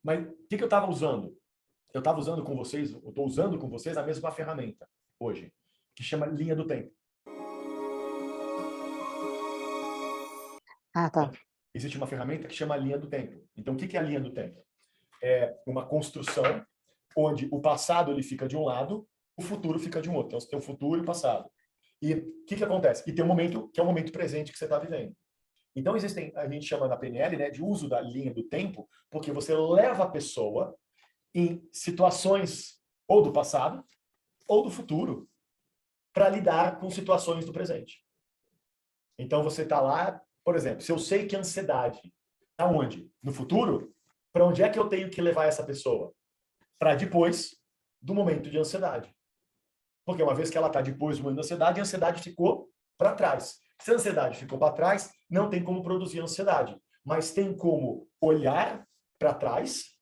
Mas o que eu estava usando? Eu estava usando com vocês, eu estou usando com vocês a mesma ferramenta hoje, que chama linha do tempo. Ah, tá. Existe uma ferramenta que chama linha do tempo. Então, o que é a linha do tempo? É uma construção onde o passado ele fica de um lado, o futuro fica de um outro. Então, você tem o futuro e o passado. E o que acontece? E tem um momento que é o momento presente que você está vivendo. Então, existem, a gente chama na PNL, né, de uso da linha do tempo, porque você leva a pessoa em situações ou do passado ou do futuro para lidar com situações do presente. Então, você está lá, por exemplo, se eu sei que ansiedade está onde? No futuro, para onde é que eu tenho que levar essa pessoa? Para depois do momento de ansiedade. Porque uma vez que ela está depois do momento de ansiedade, a ansiedade ficou para trás. Se a ansiedade ficou para trás, não tem como produzir ansiedade. Mas tem como olhar para trás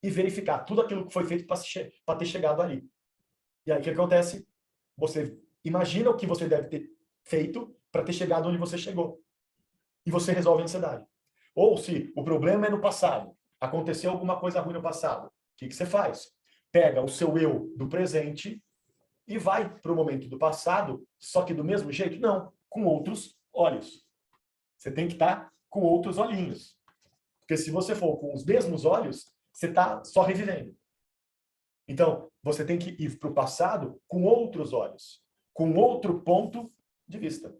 e verificar tudo aquilo que foi feito para ter chegado ali. E aí o que acontece? Você imagina o que você deve ter feito para ter chegado onde você chegou. E você resolve a ansiedade. Ou se o problema é no passado, aconteceu alguma coisa ruim no passado, o que você faz? Pega o seu eu do presente e vai para o momento do passado, só que do mesmo jeito? Não, com outros olhos. Você tem que estar com outros olhinhos. Porque se você for com os mesmos olhos, você está só revivendo. Então, você tem que ir para o passado com outros olhos, com outro ponto de vista.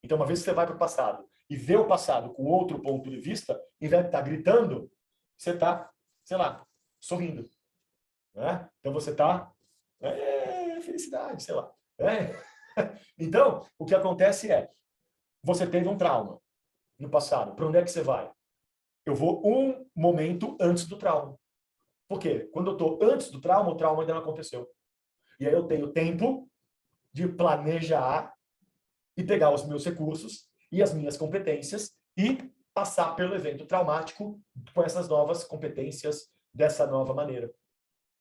Então, uma vez que você vai para o passado e vê o passado com outro ponto de vista, em vez de estar gritando, você está, sei lá, sorrindo. Né? Então, você está... felicidade, sei lá. Então, o que acontece é, você teve um trauma no passado. Para onde é que você vai? Eu vou um momento antes do trauma. Por quê? Quando eu estou antes do trauma, o trauma ainda não aconteceu. E aí eu tenho tempo de planejar e pegar os meus recursos e as minhas competências e passar pelo evento traumático com essas novas competências dessa nova maneira.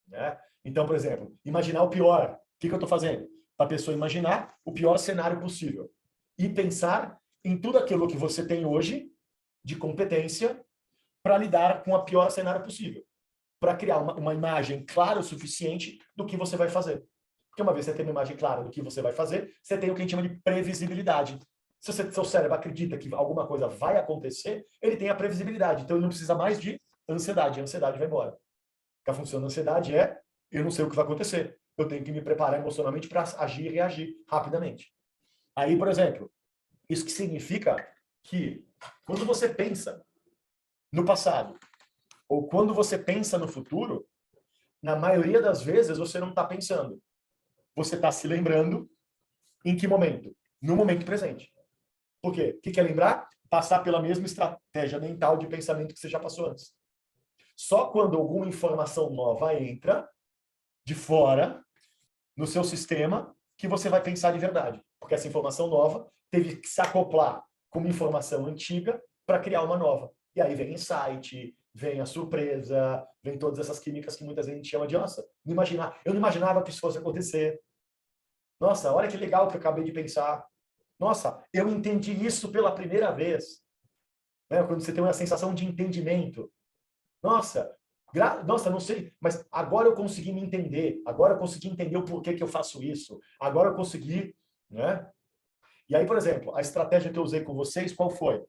Né? Então, por exemplo, imaginar o pior. O que eu estou fazendo? Para a pessoa imaginar o pior cenário possível. E pensar em tudo aquilo que você tem hoje de competência para lidar com o pior cenário possível. Para criar uma imagem clara o suficiente do que você vai fazer. Porque uma vez que você tem uma imagem clara do que você vai fazer, você tem o que a gente chama de previsibilidade. Se seu cérebro acredita que alguma coisa vai acontecer, ele tem a previsibilidade. Então, ele não precisa mais de ansiedade. A ansiedade vai embora. A função da ansiedade é, eu não sei o que vai acontecer. Eu tenho que me preparar emocionalmente para agir e reagir rapidamente. Aí, por exemplo, isso que significa que quando você pensa no passado ou quando você pensa no futuro, na maioria das vezes você não está pensando. Você está se lembrando em que momento? No momento presente. Por quê? O que é lembrar? Passar pela mesma estratégia mental de pensamento que você já passou antes. Só quando alguma informação nova entra de fora no seu sistema que você vai pensar de verdade. Porque essa informação nova teve que se acoplar com uma informação antiga para criar uma nova. E aí vem insight, vem a surpresa, vem todas essas químicas que muitas vezes a gente chama de, nossa, eu não imaginava que isso fosse acontecer. Nossa, olha que legal que eu acabei de pensar. Nossa, eu entendi isso pela primeira vez. Né? Quando você tem uma sensação de entendimento. Nossa, nossa, não sei, mas agora eu consegui me entender. Agora eu consegui entender o porquê que eu faço isso. Agora eu consegui, né? E aí, por exemplo, a estratégia que eu usei com vocês, qual foi?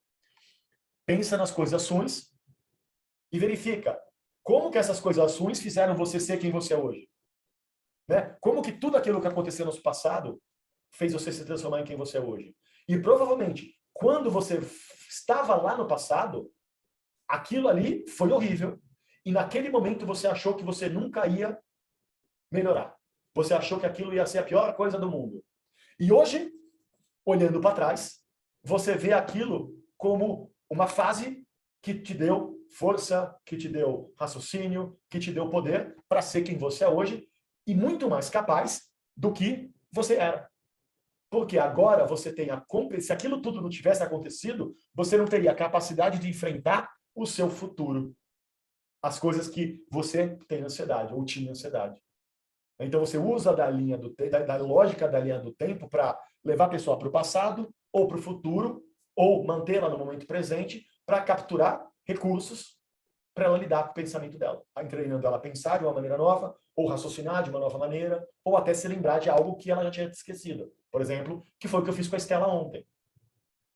Pensa nas coisas ruins e verifica como que essas coisas ruins fizeram você ser quem você é hoje. Né? Como que tudo aquilo que aconteceu no passado fez você se transformar em quem você é hoje. E provavelmente, quando você estava lá no passado, aquilo ali foi horrível. E naquele momento você achou que você nunca ia melhorar. Você achou que aquilo ia ser a pior coisa do mundo. E hoje, olhando para trás, você vê aquilo como uma fase que te deu força, que te deu raciocínio, que te deu poder para ser quem você é hoje e muito mais capaz do que você era. Porque agora você tem a se aquilo tudo não tivesse acontecido, você não teria a capacidade de enfrentar o seu futuro. As coisas que você tem ansiedade, ou tinha ansiedade. Então você usa da lógica da linha do tempo para levar a pessoa para o passado, ou para o futuro, ou mantê-la no momento presente, para capturar recursos para ela lidar com o pensamento dela, treinando ela a pensar de uma maneira nova, ou raciocinar de uma nova maneira, ou até se lembrar de algo que ela já tinha esquecido. Por exemplo, que foi o que eu fiz com a Estela ontem.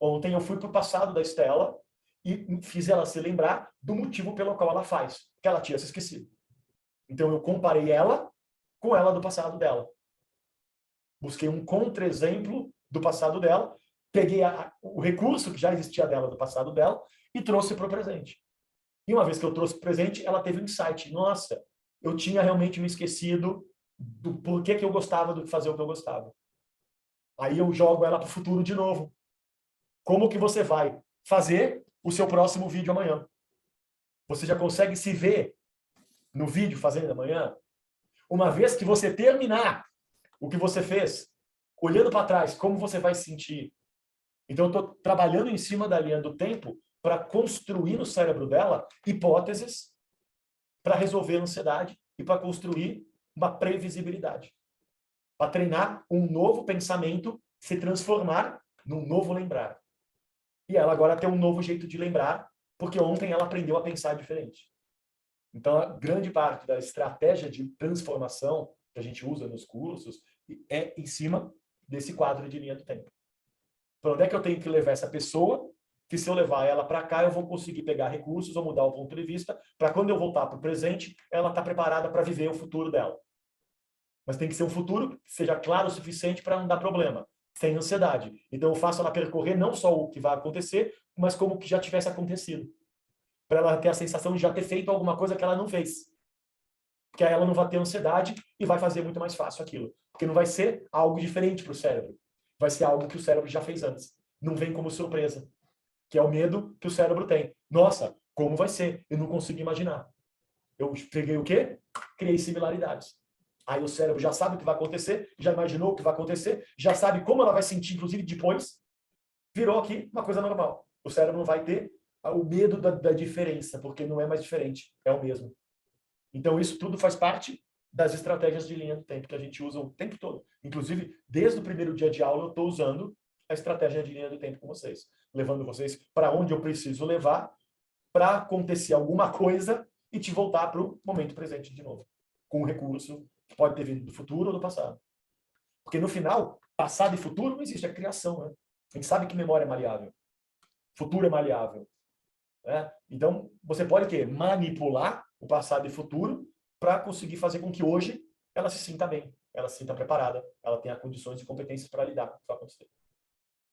Ontem eu fui para o passado da Estela e fiz ela se lembrar do motivo pelo qual ela faz, que ela tinha se esquecido. Então eu comparei ela com ela do passado dela. Busquei um contra-exemplo do passado dela, peguei o recurso que já existia dela do passado dela e trouxe para o presente. E uma vez que eu trouxe para o presente, ela teve um insight. Nossa, eu tinha realmente me esquecido do porquê que eu gostava de fazer o que eu gostava. Aí eu jogo ela para o futuro de novo. Como que você vai fazer o seu próximo vídeo amanhã? Você já consegue se ver no vídeo fazendo amanhã? Uma vez que você terminar o que você fez, olhando para trás, como você vai se sentir? Então, eu estou trabalhando em cima da linha do tempo para construir no cérebro dela hipóteses para resolver a ansiedade e para construir uma previsibilidade. Para treinar um novo pensamento se transformar num novo lembrar. E ela agora tem um novo jeito de lembrar, porque ontem ela aprendeu a pensar diferente. Então, a grande parte da estratégia de transformação que a gente usa nos cursos é em cima desse quadro de linha do tempo. Para onde é que eu tenho que levar essa pessoa? Que se eu levar ela para cá, eu vou conseguir pegar recursos ou mudar o ponto de vista, para quando eu voltar para o presente, ela está preparada para viver o futuro dela. Mas tem que ser um futuro que seja claro o suficiente para não dar problema, sem ansiedade. Então eu faço ela percorrer não só o que vai acontecer, mas como que já tivesse acontecido. Para ela ter a sensação de já ter feito alguma coisa que ela não fez. Porque aí ela não vai ter ansiedade e vai fazer muito mais fácil aquilo. Porque não vai ser algo diferente para o cérebro. Vai ser algo que o cérebro já fez antes. Não vem como surpresa. Que é o medo que o cérebro tem. Nossa, como vai ser? Eu não consigo imaginar. Eu peguei o quê? Criei similaridades. Aí o cérebro já sabe o que vai acontecer, já imaginou o que vai acontecer, já sabe como ela vai sentir, inclusive depois. Virou aqui uma coisa normal. O cérebro não vai ter o medo da diferença, porque não é mais diferente, é o mesmo. Então isso tudo faz parte das estratégias de linha do tempo que a gente usa o tempo todo. Inclusive, desde o primeiro dia de aula, eu estou usando a estratégia de linha do tempo com vocês, levando vocês para onde eu preciso levar para acontecer alguma coisa e te voltar para o momento presente de novo, com um recurso que pode ter vindo do futuro ou do passado. Porque no final, passado e futuro não existe, é criação, né? A gente sabe que memória é maleável, futuro é maleável, né? Então, você pode quê? Manipular o passado e futuro para conseguir fazer com que hoje ela se sinta bem, ela se sinta preparada, ela tenha condições e competências para lidar com o que vai acontecer.